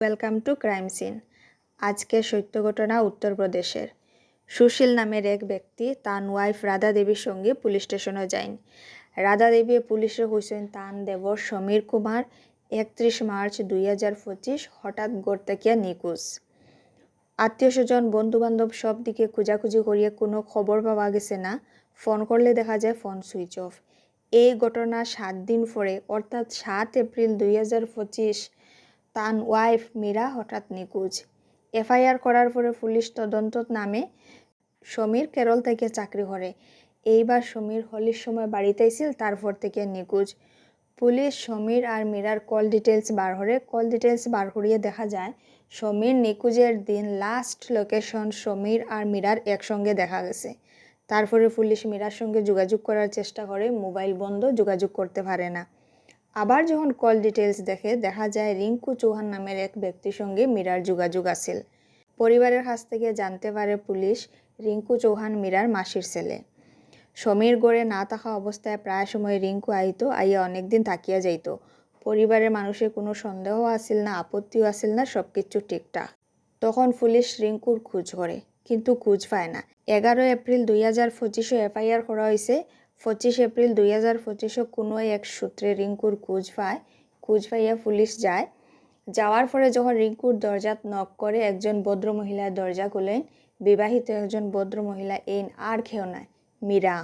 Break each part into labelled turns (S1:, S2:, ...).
S1: Welcome to crime scene. আজকে সত্য ঘটনা উত্তরপ্রদেশের। সুশীল নামের এক ব্যক্তি তার ওয়াইফ রাধা দেবীর সঙ্গে পুলিশ স্টেশনে যান। রাধা দেবী পুলিশে হয়েছেন তান দেবর সমীর কুমার 31 মার্চ 2025 হঠাৎ গড় থেকে নিখোঁজ। আত্মীয় স্বজন বন্ধুবান্ধব সব দিকে খোঁজাখুঁজি করিয়ে কোনো খবর পাওয়া গেছে না। ফোন করলে দেখা যায় ফোন সুইচ অফ। এই ঘটনা 7 দিন পরে অর্থাৎ 7 এপ্রিল 2025 তান ওয়াইফ মীরা হঠাৎ নিখোঁজ। এফআইআর করার পরে পুলিশ তদন্তত নামে। সমীর কেরল থেকে চাকরি করে। এইবার সমীর হোলির সময় বাড়িতে ছিল, তারপর থেকে নিখোঁজ। পুলিশ সমীর আর মীরার কল ডিটেলস বার করিয়ে দেখা যায় সমীর নিখোঁজের দিন লাস্ট লোকেশন সমীর আর মীরার একসঙ্গে দেখা গেছে। তারপরে পুলিশ মীরার সঙ্গে যোগাযোগ করার চেষ্টা করে, মোবাইল বন্ধ, যোগাযোগ করতে পারে না। আবার যখন কল ডিটেলস দেখা যায় রিঙ্কু চৌহান নামের এক ব্যক্তির সঙ্গে মীরার যোগাযোগ আছিল। পরিবারের কাছ থেকে জানতে পারে পুলিশ রিঙ্কু চৌহান মীরার মাসির ছেলে। সমীর গড়ে না থাকা অবস্থায় প্রায় সময় রিঙ্কু আইয়া অনেকদিন থাকিয়া যাইত। পরিবারের মানুষের কোনো সন্দেহ আসিল না, আপত্তিও আসিল না, সব কিছু ঠিকঠাক। তখন পুলিশ রিঙ্কুর খোঁজ করে, কিন্তু খোঁজ পায় না। 11 এপ্রিল 2025 এফআইআর করা হয়েছে। 25 এপ্রিল 2025 কোনো এক সূত্রে রিঙ্কুর খোঁজ পাইয়া পুলিশ যায়। যাওয়ার পরে যখন রিঙ্কুর দরজা নক করে একজন ভদ্রমহিলার দরজা খুলেন। বিবাহিত একজন ভদ্রমহিলা, এই আর কেউ নয়, মীরা।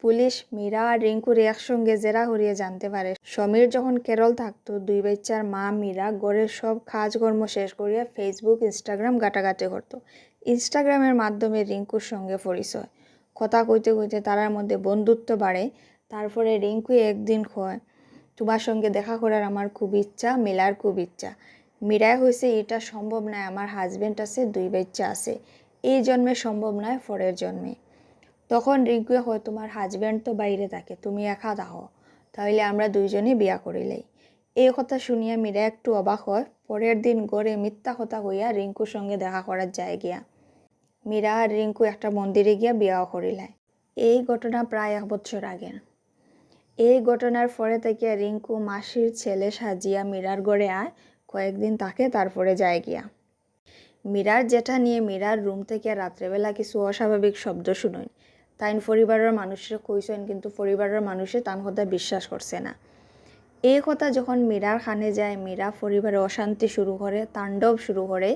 S1: পুলিশ মীরা আর রিঙ্কুর একসঙ্গে জেরা করিয়ে জানতে পারে সমীর যখন কেরল থাকতো 2 বাচ্চার মা মীরা গড়ের সব কাজকর্ম শেষ করিয়া ফেসবুক ইনস্টাগ্রাম ঘাটাঘাটি করতো। ইনস্টাগ্রামের মাধ্যমে রিঙ্কুর সঙ্গে পরিচয়। কথা কইতে কইতে তার মধ্যে বন্ধুত্ব বাড়ে। তারপরে রিঙ্কু একদিন কয়, তোমার সঙ্গে দেখা করার আমার খুব ইচ্ছা, মেলার খুব ইচ্ছা। মীরায় হয়েছে এটা সম্ভব নয়, আমার হাজব্যান্ড আছে, 2 বাচ্চা আছে, এই জন্মে সম্ভব নয়, পরের জন্মে। তখন রিঙ্কু হয়, তোমার হাজব্যান্ড তো বাইরে থাকে, তুমি একা থাকো, তাহলে আমরা দুইজনই বিয়া করিলেই। এই কথা শুনিয়া মীরা একটু অবাক হয়। পরের দিন গড়ে মিথ্যা কথা কইয়া রিঙ্কুর সঙ্গে দেখা করার যায় গিয়া। মীরা আর রিঙ্কু একটা মন্দিরে গিয়া বিয়াও করিলায়। এই ঘটনা প্রায় 1 বছর আগে। এই ঘটনার পরে থেকে রিঙ্কু মাসির ছেলে সাজিয়া মীরার গড়ে আয়, কয়েকদিন থাকে, তারপরে যায় গিয়া। মীরার জেঠা নিয়ে মীরার রুম থেকে রাত্রেবেলা কিছু অস্বাভাবিক শব্দ শুনেন। তাই পরিবারের মানুষের কইছেন, কিন্তু পরিবারের মানুষে তার কথা বিশ্বাস করছে না। এই কথা যখন মীরার খানে যায়, মীরা পরিবারে অশান্তি শুরু করে, তাণ্ডব শুরু করে,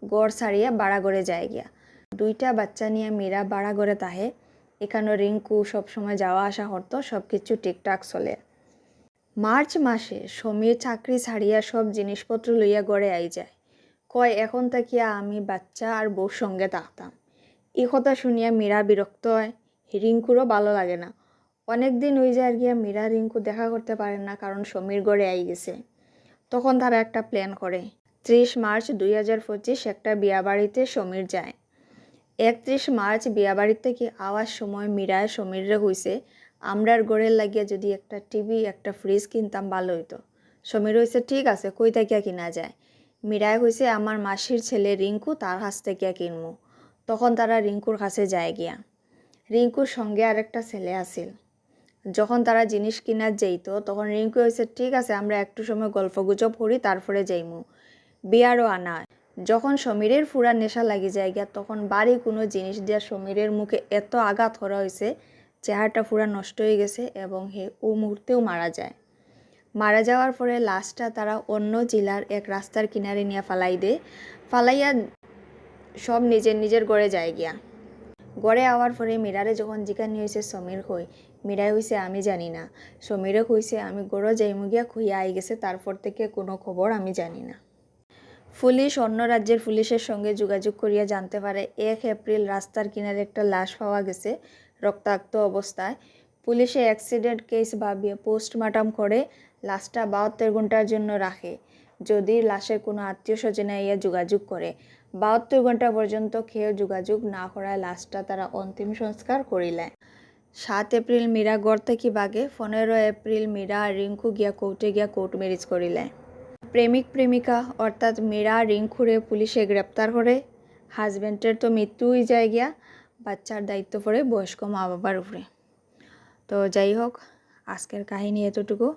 S1: গড় ছাড়িয়া বাড়াগড়ে যায় গিয়া। 2টা বাচ্চা নিয়ে মীরা বাড়াগড়ে তাহে। এখানে রিঙ্কু সবসময় যাওয়া আসা করতো, সব কিছু ঠিকঠাক চলে। মার্চ মাসে সমীর চাকরি ছাড়িয়া সব জিনিসপত্র লইয়া গড়ে আই যায়। কয়, এখন থাকিয়া আমি বাচ্চা আর বউর সঙ্গে থাকতাম। এই কথা শুনিয়া মীরা বিরক্ত হয়। রিঙ্কুরও ভালো লাগে না। অনেকদিন হয়ে যায় গিয়া মীরা রিঙ্কু দেখা করতে পারে না, কারণ সমীর গড়ে আই গেছে। তখন তারা একটা প্ল্যান করে। 30 মার্চ 2025 একটা বিয়াবাড়িতে সমীর যায়। 31 মার্চ বিয়াবাড়ি থেকে আওয়ার সময় মীরায় সমীররে হইছে, আমরার গড়ের লাগিয়া যদি একটা টিভি একটা ফ্রিজ কিনতাম ভালো হইতো। সমীর হইছে, ঠিক আছে, কই থাকিয়া কিনা যায়। মীরায় হইছে, আমার মাসির ছেলে রিঙ্কু, তার কাছ থেকে কিনবো। তখন তারা রিঙ্কুর কাছে যায় গিয়া। রিঙ্কুর সঙ্গে আরেকটা ছেলে আছিল। যখন তারা জিনিস কিনার যাইত তখন রিঙ্কু হয়েছে, ঠিক আছে, আমরা একটু সময় গল্প গুজব করি, তারপরে যাইমু। বিয়ারও আনা হয়। যখন সমীরের ফুরা নেশা লাগি যায় গিয়া, তখন বাড়ি কোনো জিনিস দিয়া সমীরের মুখে এত আঘাত করা হয়েছে, চেহারাটা ফুরা নষ্ট হয়ে গেছে এবং ও মুহূর্তেও মারা যায়। মারা যাওয়ার পরে লাশটা তারা অন্য জেলার এক রাস্তার কিনারে নিয়ে ফালাইয়া সব নিজের গড়ে যায় গিয়া। গড়ে আওয়ার পরে মীরারে যখন জিজ্ঞানি হয়েছে সমীর কই, মীরাই হয়েছে, আমি জানি না। সমীরে কইছে, আমি গড়ে যাইমু গিয়া, খুইয়া আই গেছে, তারপর থেকে কোনো খবর আমি জানি না। পুলিশ অন্য রাজ্যের পুলিশের সঙ্গে যোগাযোগ করিয়া জানতে পারে 1 এপ্রিল রাস্তার কিনারে একটা লাশ পাওয়া গেছে রক্তাক্ত অবস্থায়। পুলিশে অ্যাক্সিডেন্ট কেস ভাবিয়ে পোস্টমর্টম করে লাশটা 72 ঘন্টার জন্য রাখে, যদি লাশের কোনো আত্মীয় স্বজনে ইয়া যোগাযোগ করে। 72 ঘন্টা পর্যন্ত কেউ যোগাযোগ না করায় লাশটা তারা অন্তিম সংস্কার করিলেন। 7 এপ্রিল মীরা গড় থেকে বাগে। 15 এপ্রিল মীরা আর রিঙ্কু গিয়া কোর্টে গিয়া কোর্ট ম্যারেজ করিলেন। প্রেমিক প্রেমিকা অর্থাৎ মীরা রিঙ্কুরে পুলিশে গ্রেপ্তার করে। হাজব্যান্ডের তো মৃত্যুই যায় গিয়া, বাচ্চার দায়িত্ব পড়ে বয়স্ক মা বাবার উপরে। তো যাই হোক, আজকের কাহিনী এতটুকু।